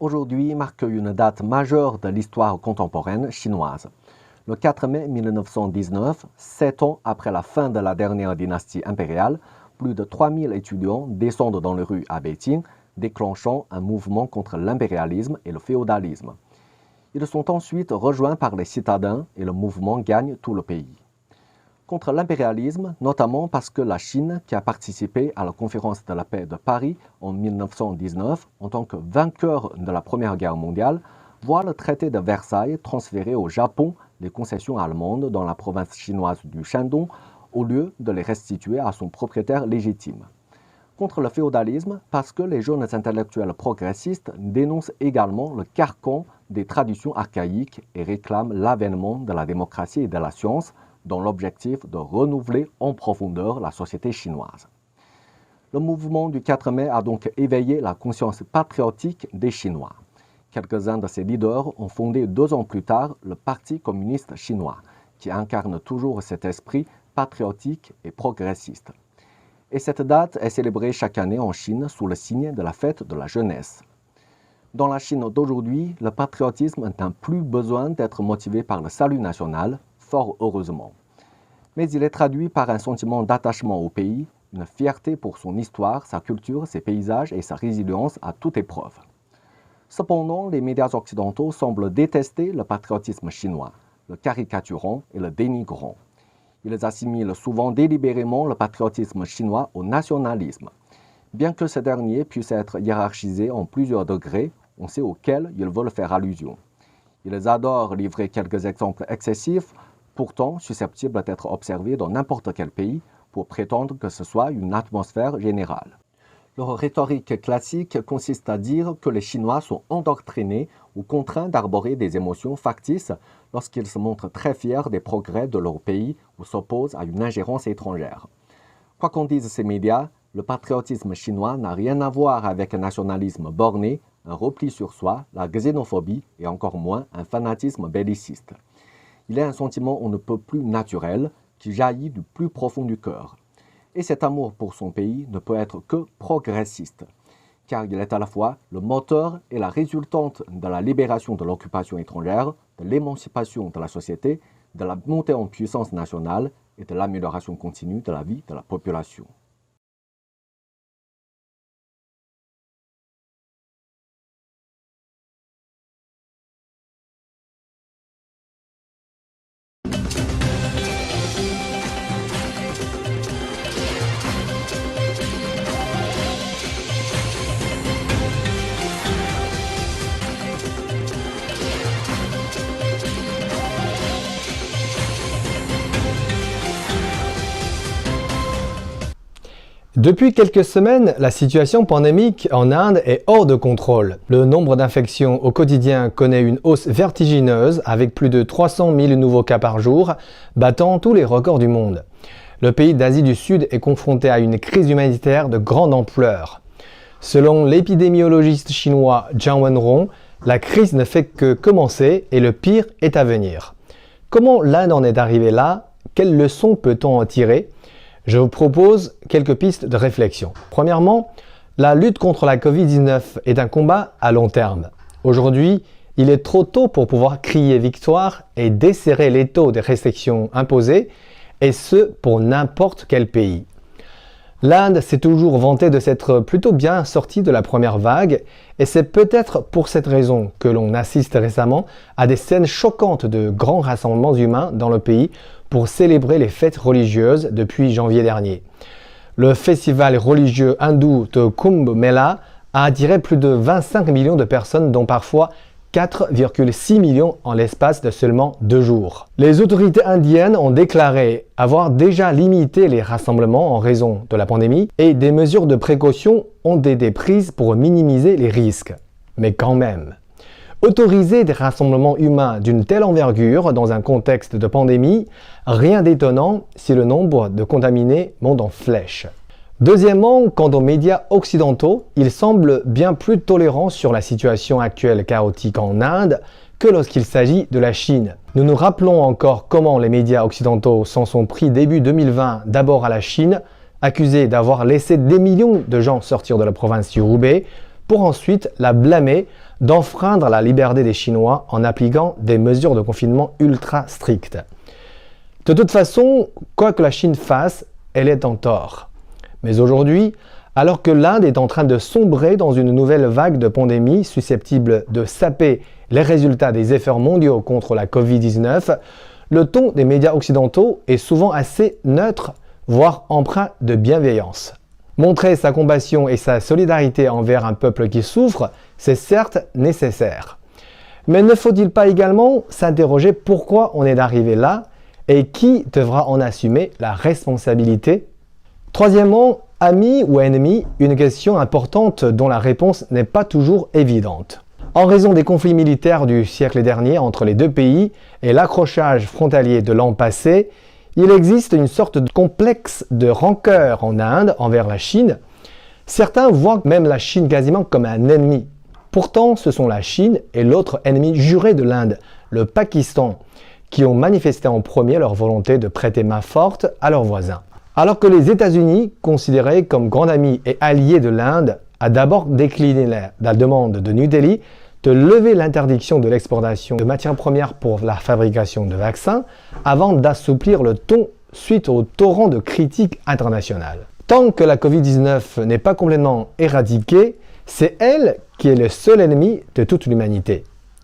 Aujourd'hui marque une date majeure de l'histoire contemporaine chinoise. Le 4 mai 1919, 7 ans après la fin de la dernière dynastie impériale, plus de 3000 étudiants descendent dans les rues à Pékin, déclenchant un mouvement contre l'impérialisme et le féodalisme. Ils sont ensuite rejoints par les citadins et le mouvement gagne tout le pays. Contre l'impérialisme, notamment parce que la Chine, qui a participé à la conférence de la paix de Paris en 1919 en tant que vainqueur de la Première Guerre mondiale, voit le traité de Versailles transférer au Japon les concessions allemandes dans la province chinoise du Shandong au lieu de les restituer à son propriétaire légitime. Contre le féodalisme, parce que les jeunes intellectuels progressistes dénoncent également le carcan des traditions archaïques et réclament l'avènement de la démocratie et de la science, dans l'objectif de renouveler en profondeur la société chinoise. Le mouvement du 4 mai a donc éveillé la conscience patriotique des Chinois. Quelques-uns de ses leaders ont fondé 2 ans plus tard le Parti communiste chinois, qui incarne toujours cet esprit patriotique et progressiste. Et cette date est célébrée chaque année en Chine sous le signe de la fête de la jeunesse. Dans la Chine d'aujourd'hui, le patriotisme n'a plus besoin d'être motivé par le salut national, fort heureusement. Mais il est traduit par un sentiment d'attachement au pays, une fierté pour son histoire, sa culture, ses paysages et sa résilience à toute épreuve. Cependant, les médias occidentaux semblent détester le patriotisme chinois, le caricaturant et le dénigrant. Ils assimilent souvent délibérément le patriotisme chinois au nationalisme. Bien que ce dernier puisse être hiérarchisé en plusieurs degrés, on sait auxquels ils veulent faire allusion. Ils adorent livrer quelques exemples excessifs, pourtant susceptibles d'être observés dans n'importe quel pays pour prétendre que ce soit une atmosphère générale. Leur rhétorique classique consiste à dire que les Chinois sont endoctrinés ou contraints d'arborer des émotions factices lorsqu'ils se montrent très fiers des progrès de leur pays ou s'opposent à une ingérence étrangère. Quoi qu'en disent ces médias, le patriotisme chinois n'a rien à voir avec un nationalisme borné, un repli sur soi, la xénophobie et encore moins un fanatisme belliciste. Il est un sentiment on ne peut plus naturel qui jaillit du plus profond du cœur. Et cet amour pour son pays ne peut être que progressiste, car il est à la fois le moteur et la résultante de la libération de l'occupation étrangère, de l'émancipation de la société, de la montée en puissance nationale et de l'amélioration continue de la vie de la population. Depuis quelques semaines, la situation pandémique en Inde est hors de contrôle. Le nombre d'infections au quotidien connaît une hausse vertigineuse avec plus de 300 000 nouveaux cas par jour, battant tous les records du monde. Le pays d'Asie du Sud est confronté à une crise humanitaire de grande ampleur. Selon l'épidémiologiste chinois Zhang Wenrong, la crise ne fait que commencer et le pire est à venir. Comment l'Inde en est arrivée là? Quelles leçons peut-on en tirer? Je vous propose quelques pistes de réflexion. Premièrement, la lutte contre la Covid-19 est un combat à long terme. Aujourd'hui, il est trop tôt pour pouvoir crier victoire et desserrer l'étau des restrictions imposées, et ce pour n'importe quel pays. L'Inde s'est toujours vantée de s'être plutôt bien sortie de la première vague, et c'est peut-être pour cette raison que l'on assiste récemment à des scènes choquantes de grands rassemblements humains dans le pays pour célébrer les fêtes religieuses depuis janvier dernier. Le festival religieux hindou de Kumbh Mela a attiré plus de 25 millions de personnes, dont parfois 4,6 millions en l'espace de seulement 2 jours. Les autorités indiennes ont déclaré avoir déjà limité les rassemblements en raison de la pandémie et des mesures de précaution ont été prises pour minimiser les risques. Mais quand même, autoriser des rassemblements humains d'une telle envergure dans un contexte de pandémie, rien d'étonnant si le nombre de contaminés monte en flèche. Deuxièmement, quant aux médias occidentaux, ils semblent bien plus tolérants sur la situation actuelle chaotique en Inde que lorsqu'il s'agit de la Chine. Nous nous rappelons encore comment les médias occidentaux s'en sont pris début 2020 d'abord à la Chine, accusés d'avoir laissé des millions de gens sortir de la province du Hubei, pour ensuite la blâmer d'enfreindre la liberté des Chinois en appliquant des mesures de confinement ultra strictes. De toute façon, quoi que la Chine fasse, elle est en tort. Mais aujourd'hui, alors que l'Inde est en train de sombrer dans une nouvelle vague de pandémie susceptible de saper les résultats des efforts mondiaux contre la Covid-19, le ton des médias occidentaux est souvent assez neutre, voire empreint de bienveillance. Montrer sa compassion et sa solidarité envers un peuple qui souffre, c'est certes nécessaire. Mais ne faut-il pas également s'interroger pourquoi on est arrivé là et qui devra en assumer la responsabilité? Troisièmement, amis ou ennemis, une question importante dont la réponse n'est pas toujours évidente. En raison des conflits militaires du siècle dernier entre les deux pays et l'accrochage frontalier de l'an passé, il existe une sorte de complexe de rancœur en Inde envers la Chine. Certains voient même la Chine quasiment comme un ennemi. Pourtant, ce sont la Chine et l'autre ennemi juré de l'Inde, le Pakistan, qui ont manifesté en premier leur volonté de prêter main forte à leurs voisins. Alors que les États-Unis, considérés comme grand ami et allié de l'Inde, a d'abord décliné la demande de New Delhi de lever l'interdiction de l'exportation de matières premières pour la fabrication de vaccins avant d'assouplir le ton suite au torrent de critiques internationales. Tant que la Covid-19 n'est pas complètement éradiquée, c'est elle qui est le seul ennemi de toute l'humanité.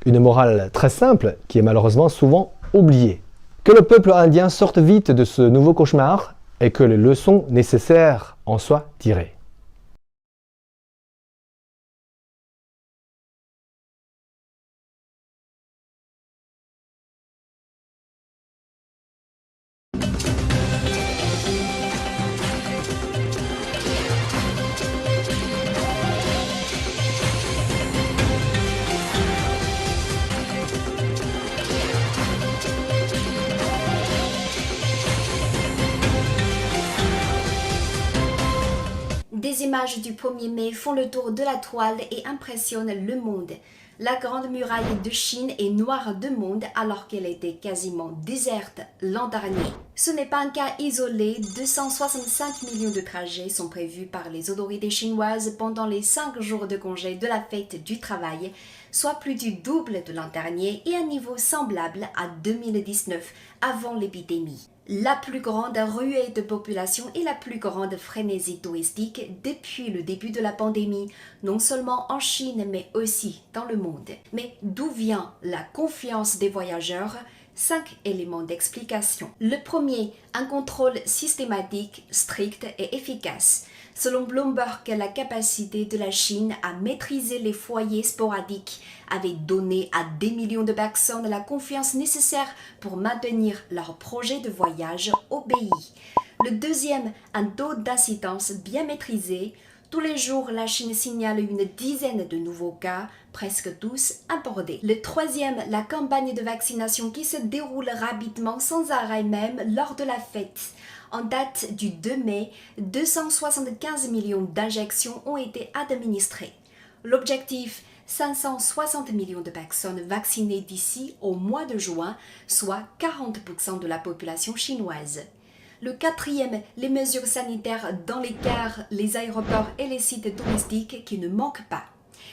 Une morale très simple qui est malheureusement souvent oubliée. Que le peuple indien sorte vite de ce nouveau cauchemar et que les leçons nécessaires en soient tirées. Des images du 1er mai font le tour de la toile et impressionnent le monde. La grande muraille de Chine est noire de monde alors qu'elle était quasiment déserte l'an dernier. Ce n'est pas un cas isolé, 265 millions de trajets sont prévus par les autorités chinoises pendant les 5 jours de congé de la fête du travail, soit plus du double de l'an dernier et un niveau semblable à 2019, avant l'épidémie. La plus grande ruée de population et la plus grande frénésie touristique depuis le début de la pandémie, non seulement en Chine mais aussi dans le monde. Mais d'où vient la confiance des voyageurs? 5 éléments d'explication. Le premier, un contrôle systématique, strict et efficace. Selon Bloomberg, la capacité de la Chine à maîtriser les foyers sporadiques avait donné à des millions de personnes la confiance nécessaire pour maintenir leur projet de voyage au pays. Le deuxième, un taux d'incidence bien maîtrisé. Tous les jours, la Chine signale une dizaine de nouveaux cas, presque tous importés. Le troisième, la campagne de vaccination qui se déroule rapidement sans arrêt même lors de la fête. En date du 2 mai, 275 millions d'injections ont été administrées. L'objectif, 560 millions de personnes vaccinées d'ici au mois de juin, soit 40% de la population chinoise. Le quatrième, les mesures sanitaires dans les gares, les aéroports et les sites touristiques qui ne manquent pas.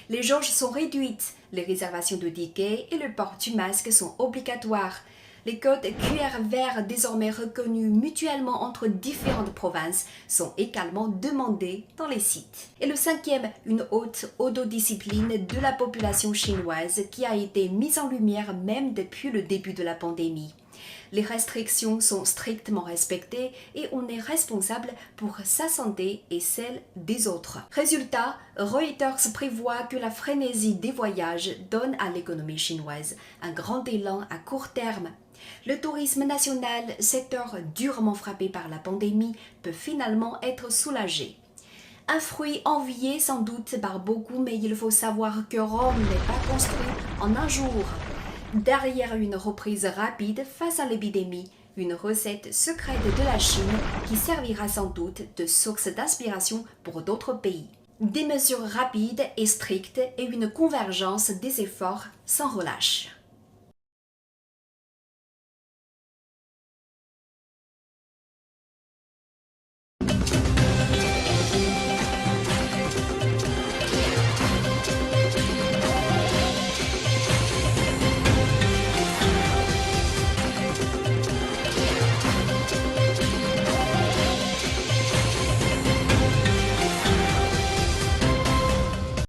Les jauges sont réduites, les réservations de tickets et le port du masque sont obligatoires. Les codes QR verts désormais reconnus mutuellement entre différentes provinces sont également demandés dans les sites. Et le cinquième, une haute autodiscipline de la population chinoise qui a été mise en lumière même depuis le début de la pandémie. Les restrictions sont strictement respectées et on est responsable pour sa santé et celle des autres. Résultat, Reuters prévoit que la frénésie des voyages donne à l'économie chinoise un grand élan à court terme. Le tourisme national, secteur durement frappé par la pandémie, peut finalement être soulagé. Un fruit envié sans doute par beaucoup, mais il faut savoir que Rome n'est pas construit en un jour. Derrière une reprise rapide face à l'épidémie, une recette secrète de la Chine qui servira sans doute de source d'inspiration pour d'autres pays. Des mesures rapides et strictes et une convergence des efforts sans relâche.